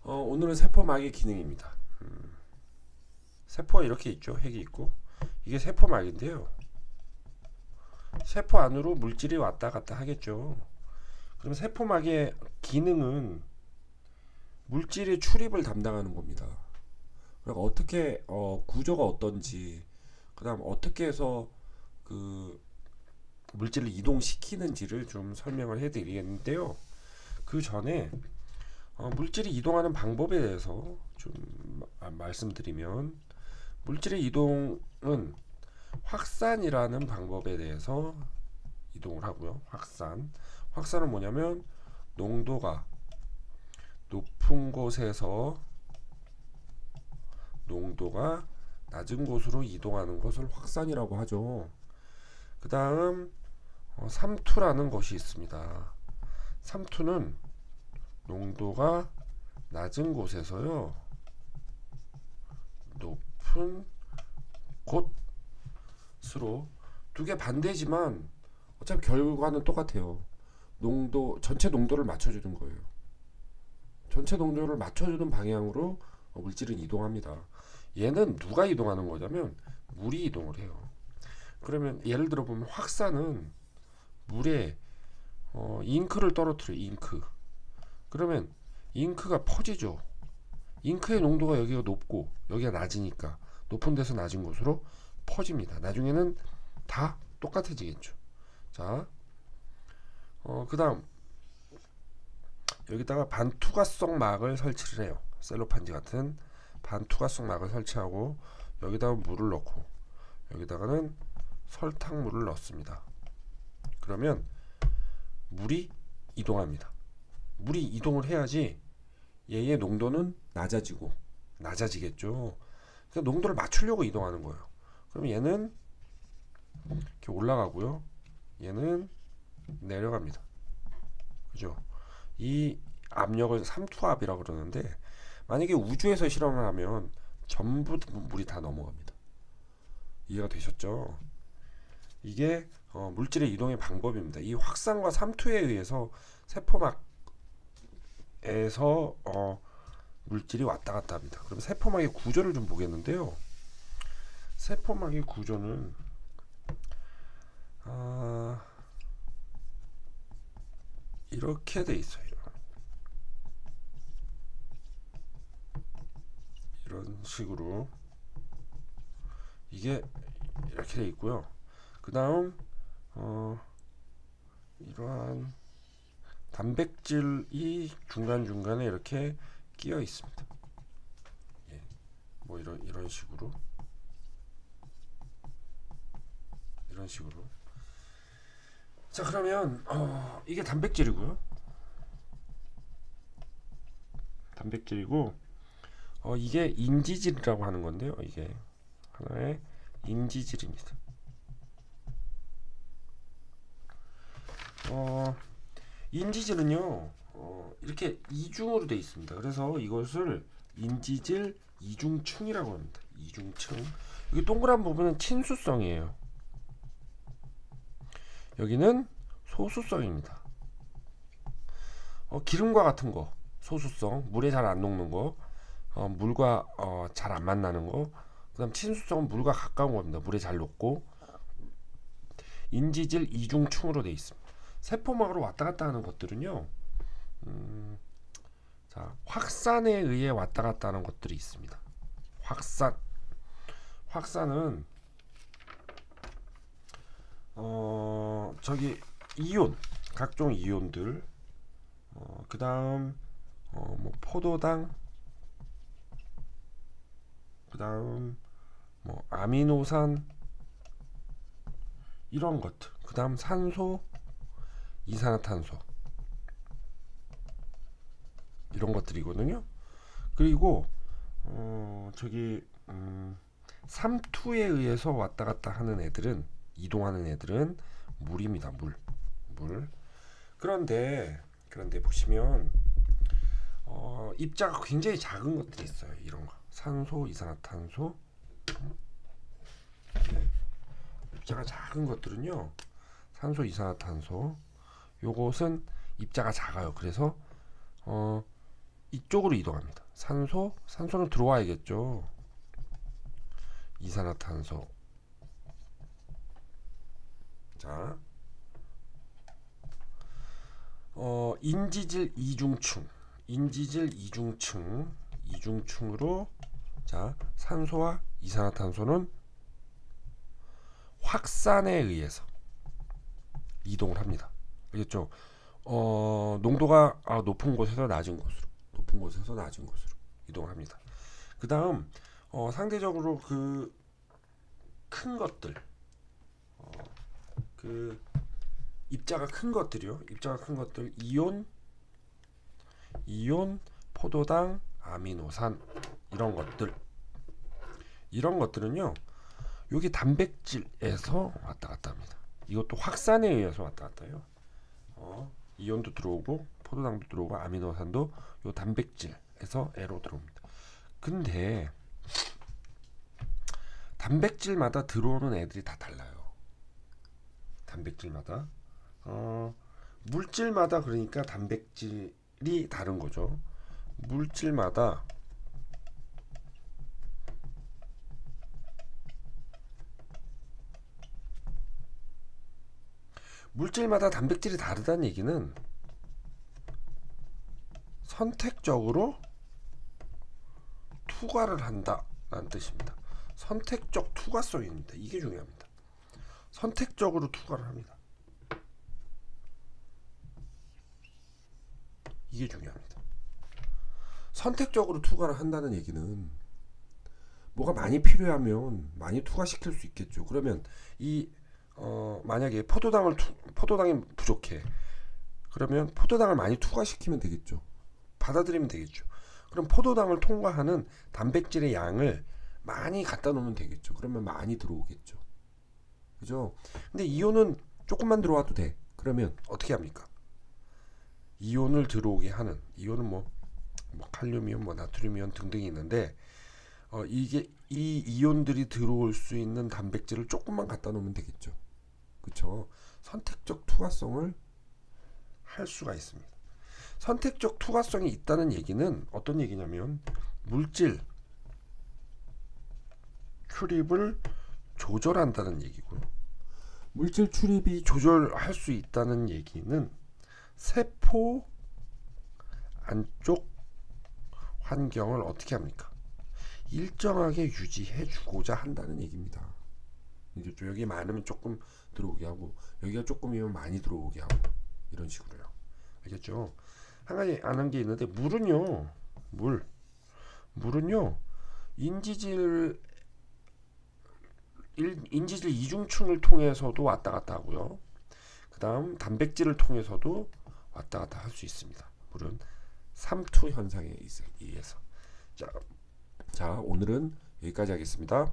오늘은 세포막의 기능입니다. 세포가 이렇게 있죠. 핵이 있고 이게 세포막인데요. 세포 안으로 물질이 왔다 갔다 하겠죠. 그럼 세포막의 기능은 물질의 출입을 담당하는 겁니다. 그러니까 어떻게 구조가 어떤지, 그다음 어떻게 해서 그 물질을 이동시키는지를 좀 설명을 해드리겠는데요. 그 전에 물질이 이동하는 방법에 대해서 좀 말씀드리면, 물질의 이동은 확산이라는 방법에 대해서 이동을 하고요. 확산은 뭐냐면 농도가 높은 곳에서 농도가 낮은 곳으로 이동하는 것을 확산이라고 하죠. 그 다음 삼투라는 것이 있습니다. 삼투는 농도가 낮은 곳에서요 높은 곳으로, 두 개 반대지만 어차피 결과는 똑같아요. 전체 농도를 맞춰주는 거예요. 전체 농도를 맞춰주는 방향으로 물질은 이동합니다. 얘는 누가 이동하는 거냐면 물이 이동을 해요. 그러면 예를 들어 보면 확산은 물에 잉크를 떨어뜨려. 잉크. 그러면 잉크가 퍼지죠. 잉크의 농도가 여기가 높고 여기가 낮으니까 높은 데서 낮은 곳으로 퍼집니다. 나중에는 다 똑같아지겠죠. 자, 그 다음 여기다가 반투과성 막을 설치를 해요. 셀로판지 같은 반투과성 막을 설치하고 여기다가 물을 넣고 여기다가는 설탕물을 넣습니다. 그러면 물이 이동합니다. 물이 이동을 해야지 얘의 농도는 낮아지겠죠. 그러니까 농도를 맞추려고 이동하는 거예요. 그럼 얘는 이렇게 올라가고요. 얘는 내려갑니다. 그죠? 이 압력을 삼투압이라고 그러는데, 만약에 우주에서 실험을 하면 전부 물이 다 넘어갑니다. 이해가 되셨죠? 이게 물질의 이동의 방법입니다. 이 확산과 삼투에 의해서 세포막에서 물질이 왔다 갔다 합니다. 그럼 세포막의 구조를 좀 보겠는데요. 세포막의 구조는 이렇게 돼 있어요. 이런 식으로 이게 이렇게 돼 있고요. 그 다음 이러한 단백질이 중간중간에 이렇게 끼어 있습니다. 예, 뭐 이런 식으로 자, 그러면 이게 단백질이고 이게 인지질이라고 하는 건데요. 이게 하나의 인지질입니다. 인지질은요 이렇게 이중으로 되어 있습니다. 그래서 이것을 인지질 이중층이라고 합니다. 이중층. 여기 동그란 부분은 친수성이에요. 여기는 소수성입니다. 기름과 같은 거 소수성, 물에 잘 안 녹는 거, 물과 잘 안 만나는 거. 그 다음 친수성은 물과 가까운 겁니다. 물에 잘 녹고. 인지질 이중층으로 되어 있습니다. 세포막으로 왔다 갔다 하는 것들은요 자, 확산에 의해 왔다 갔다 하는 것들이 있습니다. 확산은 저기 이온, 각종 이온들, 그 다음 뭐 포도당, 그 다음 뭐 아미노산, 이런 것들, 그 다음 산소, 이산화탄소, 이런 것들이거든요. 그리고 저기 삼투에 의해서 왔다 갔다 하는 애들은, 이동하는 애들은 물입니다. 물. 그런데 보시면 입자가 굉장히 작은 것들이 있어요. 이런 거 산소, 이산화탄소. 입자가 작은 것들은요 산소, 이산화탄소, 요것은 입자가 작아요. 그래서 이쪽으로 이동합니다. 산소는 들어와야겠죠. 이산화탄소. 자, 인지질 이중층으로 자, 산소와 이산화탄소는 확산에 의해서 이동을 합니다. 알겠죠? 농도가 높은 곳에서 낮은 곳으로 이동을 합니다. 그 다음 상대적으로 그 큰 것들, 그 입자가 큰 것들이요. 이온, 포도당, 아미노산 이런 것들은요. 여기 단백질에서 왔다 갔다 합니다. 이것도 확산에 의해서 왔다 갔다 해요. 이온도 들어오고 포도당도 들어오고 아미노산도 요 단백질에서 애로 들어옵니다. 근데 단백질마다 들어오는 애들이 다 달라요. 단백질마다 물질마다 그러니까 단백질이 다른 거죠. 물질마다 단백질이 다르다는 얘기는 선택적으로 투과를 한다라는 뜻입니다. 선택적 투과성입니다. 이게 중요합니다. 선택적으로 투과를 합니다. 이게 중요합니다. 선택적으로 투과를 한다는 얘기는 뭐가 많이 필요하면 많이 투과시킬 수 있겠죠. 그러면 만약에 포도당이 부족해. 그러면 포도당을 많이 투과시키면 되겠죠. 받아들이면 되겠죠. 그럼 포도당을 통과하는 단백질의 양을 많이 갖다 놓으면 되겠죠. 그러면 많이 들어오겠죠. 그죠? 근데 이온은 조금만 들어와도 돼. 그러면 어떻게 합니까? 이온을 들어오게 하는 이온은 뭐 칼륨이온, 나트륨이온 등등이 있는데 이 이온들이 들어올 수 있는 단백질을 조금만 갖다 놓으면 되겠죠. 그렇죠? 선택적 투과성을 할 수가 있습니다. 선택적 투과성이 있다는 얘기는 어떤 얘기냐면 물질 출입을 조절한다는 얘기고요. 물질 출입이 조절할 수 있다는 얘기는 세포 안쪽 환경을 어떻게 합니까? 일정하게 유지해 주고자 한다는 얘기입니다. 이제 여기 많으면 조금 들어오게 하고 여기가 조금이면 많이 들어오게 하고 이런 식으로요. 알겠죠? 한 가지 아는 게 있는데 물은요 인지질 이중층을 통해서도 왔다 갔다 하고요. 그 다음 단백질을 통해서도 왔다 갔다 할 수 있습니다. 물은 삼투 현상에 의해서. 자, 오늘은 여기까지 하겠습니다.